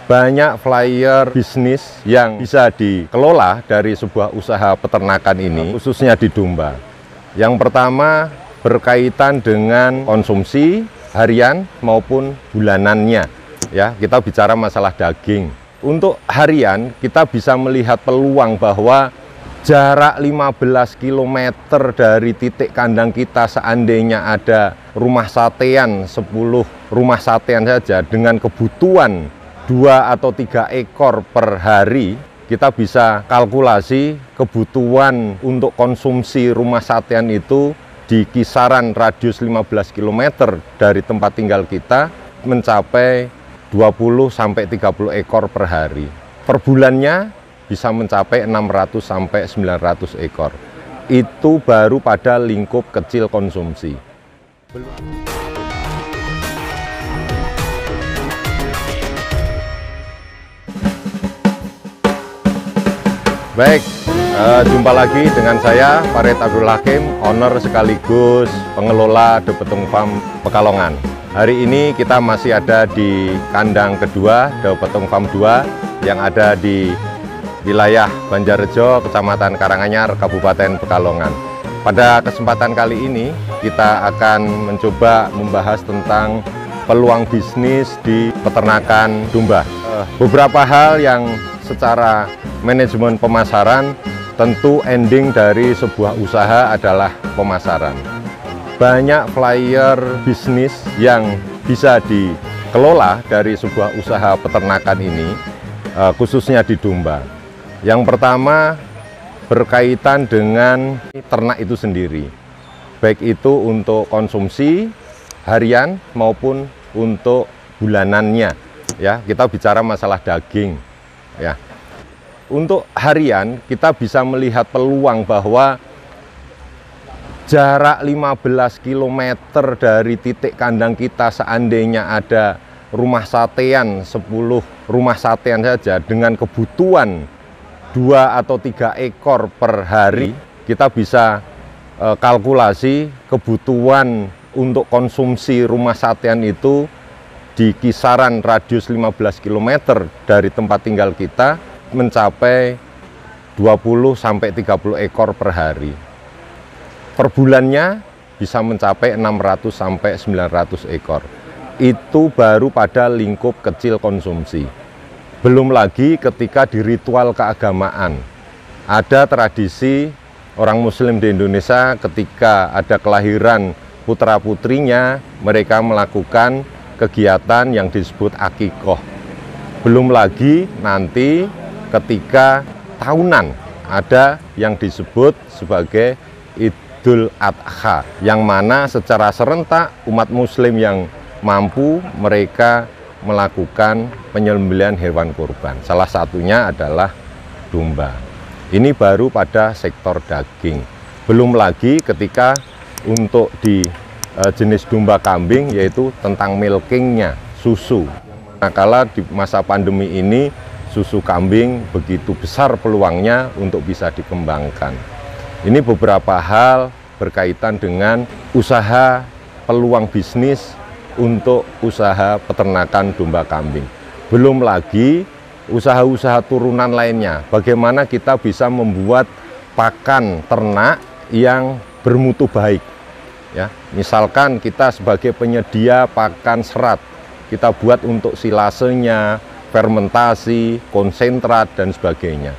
Banyak flyer bisnis yang bisa dikelola dari sebuah usaha peternakan ini, khususnya di domba. Yang pertama berkaitan dengan konsumsi harian maupun bulanannya. Ya, kita bicara masalah daging. Untuk harian kita bisa melihat peluang bahwa jarak 15 km dari titik kandang kita, seandainya ada rumah satean 10 rumah satean saja dengan kebutuhan 2 atau 3 ekor per hari, kita bisa kalkulasi kebutuhan untuk konsumsi rumah satean itu di kisaran radius 15 km dari tempat tinggal kita mencapai 20 sampai 30 ekor per hari. Per bulannya bisa mencapai 600 sampai 900 ekor. Itu baru pada lingkup kecil konsumsi. Baik, jumpa lagi dengan saya Farid Abdul Hakim, owner sekaligus pengelola The Petung Farm Pekalongan. Hari ini kita masih ada di kandang kedua The Petung Farm 2 yang ada di wilayah Banjarrejo, Kecamatan Karanganyar, Kabupaten Pekalongan. Pada kesempatan kali ini kita akan mencoba membahas tentang peluang bisnis di peternakan domba. Beberapa hal yang secara manajemen pemasaran, tentu ending dari sebuah usaha adalah pemasaran. Banyak flyer bisnis yang bisa dikelola dari sebuah usaha peternakan ini, khususnya di domba. Yang pertama berkaitan dengan ternak itu sendiri, baik itu untuk konsumsi harian maupun untuk bulanannya. Ya, kita bicara masalah daging. Ya, untuk harian kita bisa melihat peluang bahwa jarak 15 km dari titik kandang kita, seandainya ada rumah satean 10 rumah satean saja dengan kebutuhan 2 atau 3 ekor per hari, kita bisa kalkulasi kebutuhan untuk konsumsi rumah satean itu di kisaran radius 15 km dari tempat tinggal kita mencapai 20 sampai 30 ekor per hari. Per bulannya bisa mencapai 600 sampai 900 ekor. Itu baru pada lingkup kecil konsumsi. Belum lagi ketika di ritual keagamaan. Ada tradisi orang muslim di Indonesia ketika ada kelahiran putra-putrinya, mereka melakukan kegiatan yang disebut akikoh. Belum lagi nanti ketika tahunan ada yang disebut sebagai Idul Adha, yang mana secara serentak umat muslim yang mampu mereka melakukan penyembelihan hewan kurban. Salah satunya adalah domba. Ini baru pada sektor daging. Belum lagi ketika untuk di jenis domba kambing, yaitu tentang milkingnya, susu. Nah, kala di masa pandemi ini susu kambing begitu besar peluangnya untuk bisa dikembangkan. Ini beberapa hal berkaitan dengan usaha peluang bisnis untuk usaha peternakan domba kambing. Belum lagi usaha-usaha turunan lainnya, bagaimana kita bisa membuat pakan ternak yang bermutu baik. Ya, misalkan kita sebagai penyedia pakan serat, kita buat untuk silasenya, fermentasi, konsentrat, dan sebagainya.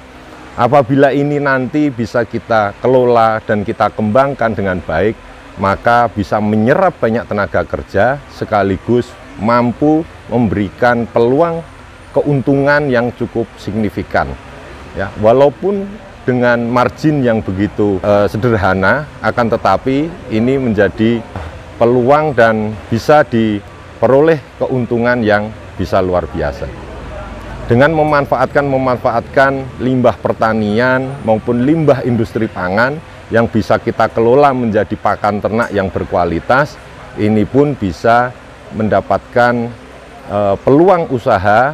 Apabila ini nanti bisa kita kelola dan kita kembangkan dengan baik, maka bisa menyerap banyak tenaga kerja sekaligus mampu memberikan peluang keuntungan yang cukup signifikan. Ya, walaupun dengan margin yang begitu sederhana, akan tetapi ini menjadi peluang dan bisa diperoleh keuntungan yang bisa luar biasa. Dengan memanfaatkan limbah pertanian maupun limbah industri pangan yang bisa kita kelola menjadi pakan ternak yang berkualitas, ini pun bisa mendapatkan peluang usaha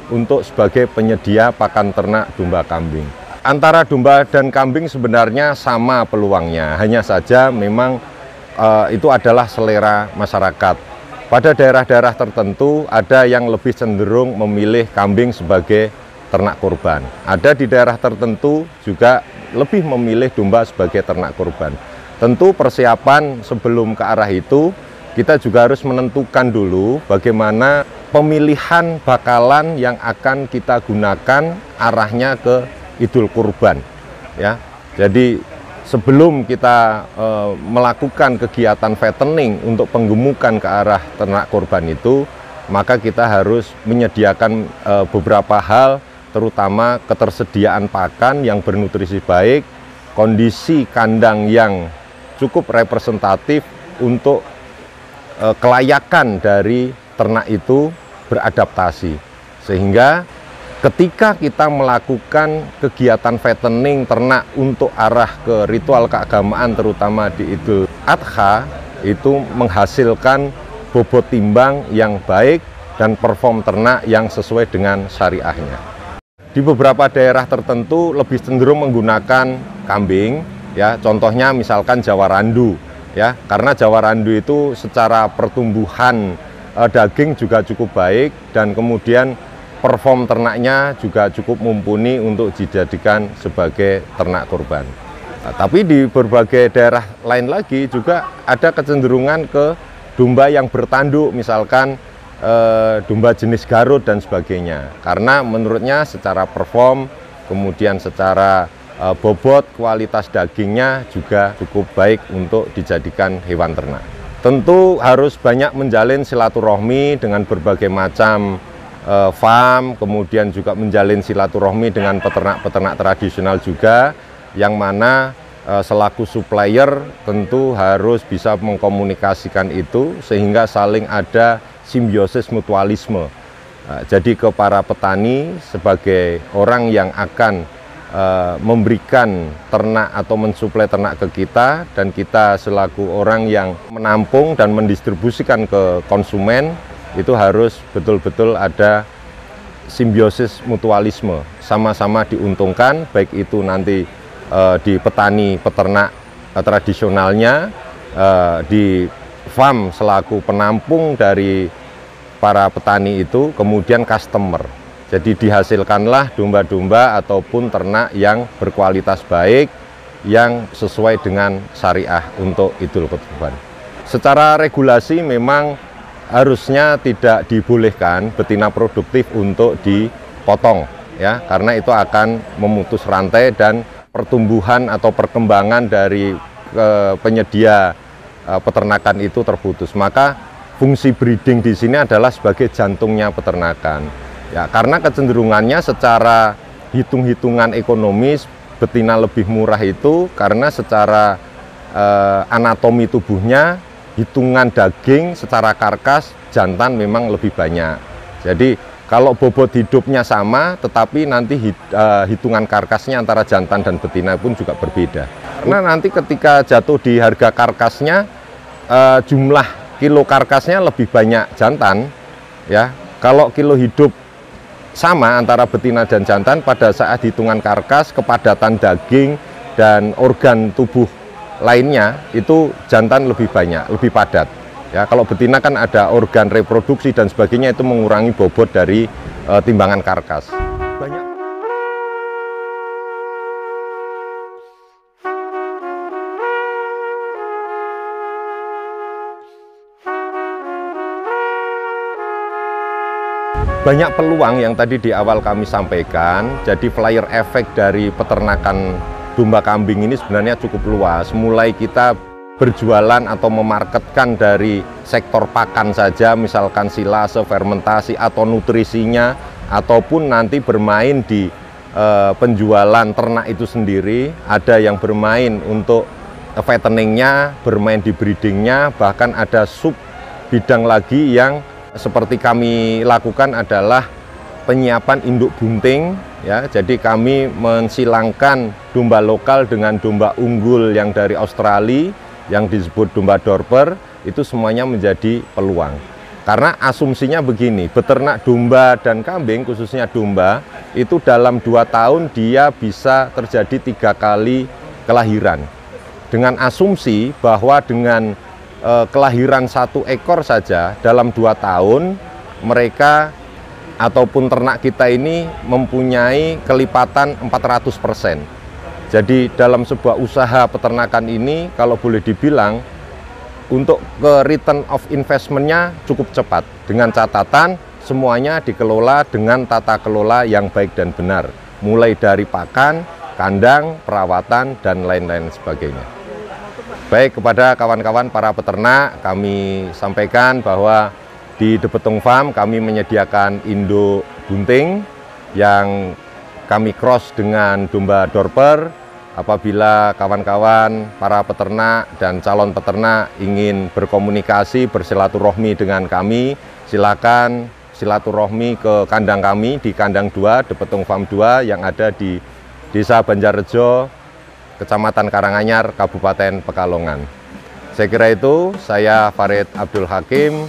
untuk sebagai penyedia pakan ternak domba kambing. Antara domba dan kambing sebenarnya sama peluangnya, hanya saja memang itu adalah selera masyarakat. Pada daerah-daerah tertentu ada yang lebih cenderung memilih kambing sebagai ternak kurban. Ada di daerah tertentu juga lebih memilih domba sebagai ternak kurban. Tentu persiapan sebelum ke arah itu kita juga harus menentukan dulu bagaimana pemilihan bakalan yang akan kita gunakan arahnya ke Idul Kurban, ya. Jadi sebelum kita melakukan kegiatan fattening untuk penggemukan ke arah ternak kurban itu, maka kita harus menyediakan beberapa hal, terutama ketersediaan pakan yang bernutrisi baik, kondisi kandang yang cukup representatif untuk kelayakan dari ternak itu beradaptasi, sehingga ketika kita melakukan kegiatan fattening ternak untuk arah ke ritual keagamaan terutama di Idul Adha itu menghasilkan bobot timbang yang baik dan perform ternak yang sesuai dengan syariahnya. Di beberapa daerah tertentu lebih cenderung menggunakan kambing, ya, contohnya misalkan Jawa Randu, ya, karena Jawa Randu itu secara pertumbuhan daging juga cukup baik dan kemudian perform ternaknya juga cukup mumpuni untuk dijadikan sebagai ternak kurban. Nah, tapi di berbagai daerah lain lagi juga ada kecenderungan ke domba yang bertanduk, misalkan domba jenis Garut dan sebagainya, karena menurutnya secara perform kemudian secara bobot, kualitas dagingnya juga cukup baik untuk dijadikan hewan ternak. Tentu harus banyak menjalin silaturahmi dengan berbagai macam farm, kemudian juga menjalin silaturahmi dengan peternak-peternak tradisional juga, yang mana selaku supplier tentu harus bisa mengkomunikasikan itu sehingga saling ada simbiosis mutualisme. Jadi ke para petani sebagai orang yang akan memberikan ternak atau mensuplai ternak ke kita, dan kita selaku orang yang menampung dan mendistribusikan ke konsumen, itu harus betul-betul ada simbiosis mutualisme, sama-sama diuntungkan, baik itu nanti di petani peternak tradisionalnya, di farm selaku penampung dari para petani itu, kemudian customer. Jadi dihasilkanlah domba-domba ataupun ternak yang berkualitas baik, yang sesuai dengan syariah untuk Idul Kurban. Secara regulasi memang harusnya tidak dibolehkan betina produktif untuk dipotong, ya, karena itu akan memutus rantai dan pertumbuhan atau perkembangan dari penyedia peternakan itu terputus. Maka fungsi breeding di sini adalah sebagai jantungnya peternakan. Ya, karena kecenderungannya secara hitung-hitungan ekonomis betina lebih murah itu karena secara anatomi tubuhnya, hitungan daging secara karkas jantan memang lebih banyak. Jadi kalau bobot hidupnya sama, tetapi nanti hitungan karkasnya antara jantan dan betina pun juga berbeda. Karena nanti ketika jatuh di harga karkasnya, jumlah kilo karkasnya lebih banyak jantan, ya. Kalau kilo hidup sama antara betina dan jantan, pada saat hitungan karkas, kepadatan daging dan organ tubuh lainnya itu jantan lebih banyak, lebih padat. Ya, kalau betina kan ada organ reproduksi dan sebagainya, itu mengurangi bobot dari timbangan karkas. Banyak peluang yang tadi di awal kami sampaikan. Jadi flyer efek dari peternakan domba kambing ini sebenarnya cukup luas. Mulai kita berjualan atau memarketkan dari sektor pakan saja, misalkan silase, fermentasi, atau nutrisinya, ataupun nanti bermain di penjualan ternak itu sendiri. Ada yang bermain untuk fatteningnya, bermain di breedingnya, bahkan ada sub bidang lagi yang seperti kami lakukan adalah penyiapan induk bunting, ya. Jadi kami mensilangkan domba lokal dengan domba unggul yang dari Australia yang disebut domba Dorper, itu semuanya menjadi peluang. Karena asumsinya begini, beternak domba dan kambing, khususnya domba, itu dalam 2 tahun dia bisa terjadi 3 kali kelahiran. Dengan asumsi bahwa dengan kelahiran 1 ekor saja dalam 2 tahun mereka ataupun ternak kita ini mempunyai kelipatan 400%. Jadi dalam sebuah usaha peternakan ini kalau boleh dibilang untuk ke return of investment-nya cukup cepat, dengan catatan semuanya dikelola dengan tata kelola yang baik dan benar, mulai dari pakan, kandang, perawatan, dan lain-lain sebagainya. Baik, kepada kawan-kawan para peternak kami sampaikan bahwa di De Betung Farm kami menyediakan induk bunting yang kami cross dengan domba Dorper. Apabila kawan-kawan para peternak dan calon peternak ingin berkomunikasi, bersilaturahmi dengan kami, silakan silaturahmi ke kandang kami di kandang 2 De Betung Farm 2 yang ada di Desa Banjarrejo, Kecamatan Karanganyar, Kabupaten Pekalongan. Saya kira itu, saya Farid Abdul Hakim,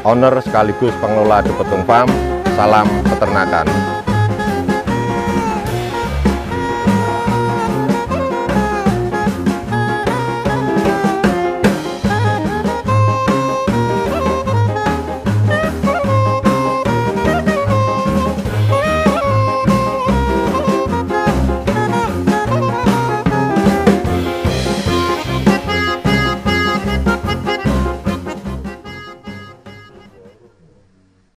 owner sekaligus pengelola De Betung Farm. Salam peternakan.